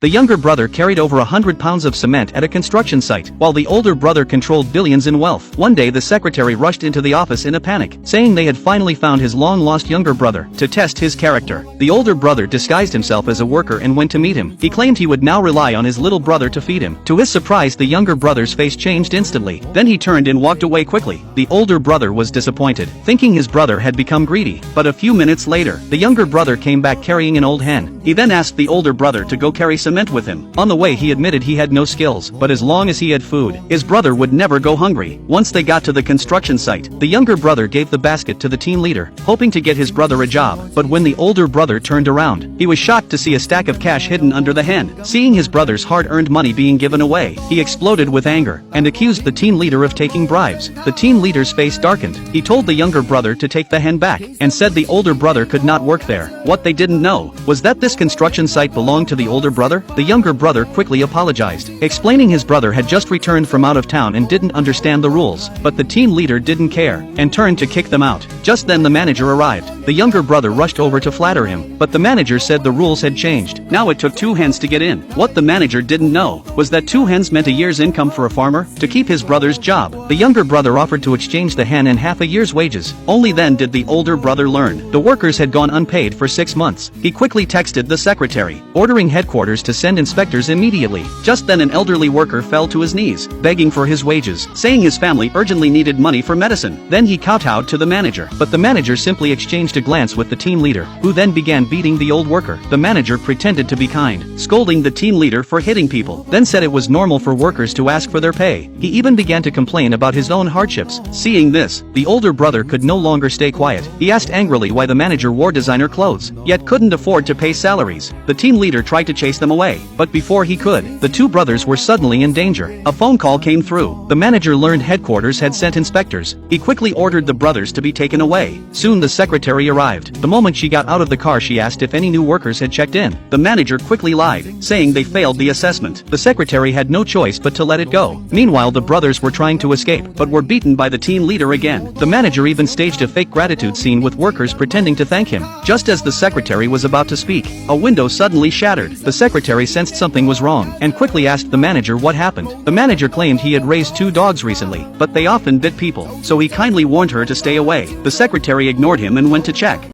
The younger brother carried over 100 pounds of cement at a construction site, while the older brother controlled billions in wealth. One day the secretary rushed into the office in a panic, saying they had finally found his long-lost younger brother. To test his character, the older brother disguised himself as a worker and went to meet him. He claimed he would now rely on his little brother to feed him. To his surprise, the younger brother's face changed instantly. Then he turned and walked away quickly. The older brother was disappointed, thinking his brother had become greedy. But a few minutes later, the younger brother came back carrying an old hen. He then asked the older brother to go carry cement with him. On the way he admitted he had no skills, but as long as he had food, his brother would never go hungry. Once they got to the construction site, the younger brother gave the basket to the team leader, hoping to get his brother a job. But when the older brother turned around, he was shocked to see a stack of cash hidden under the hen. Seeing his brother's hard-earned money being given away, he exploded with anger and accused the team leader of taking bribes. The team leader's face darkened. He told the younger brother to take the hen back and said the older brother could not work there. What they didn't know was that this construction site belonged to the older brother. The younger brother quickly apologized, explaining his brother had just returned from out of town and didn't understand the rules. But the team leader didn't care and turned to kick them out. Just then the manager arrived. The younger brother rushed over to flatter him, but the manager said the rules had changed. Now it took 2 hens to get in. What the manager didn't know was that 2 hens meant a year's income for a farmer to keep his brother's job. The younger brother offered to exchange the hen and half a year's wages. Only then did the older brother learn the workers had gone unpaid for 6 months. He quickly texted the secretary, ordering headquarters to send inspectors immediately. Just then an elderly worker fell to his knees, begging for his wages, saying his family urgently needed money for medicine. Then he kowtowed to the manager, but the manager simply exchanged a glance with the team leader, who then began beating the old worker. The manager pretended to be kind, scolding the team leader for hitting people, then said it was normal for workers to ask for their pay. He even began to complain about his own hardships. Seeing this, the older brother could no longer stay quiet. He asked angrily why the manager wore designer clothes, yet couldn't afford to pay salaries. The team leader tried to chase them away, but before he could, the 2 brothers were suddenly in danger. A phone call came through. The manager learned headquarters had sent inspectors. He quickly ordered the brothers to be taken away. Soon the secretary arrived. The moment she got out of the car, she asked if any new workers had checked in. The manager quickly lied, saying they failed the assessment. The secretary had no choice but to let it go. Meanwhile, the brothers were trying to escape, but were beaten by the team leader again. The manager even staged a fake gratitude scene with workers pretending to thank him. Just as the secretary was about to speak, a window suddenly shattered. The secretary sensed something was wrong and quickly asked the manager what happened. The manager claimed he had raised 2 dogs recently, but they often bit people, so he kindly warned her to stay away. The secretary ignored him and went to check.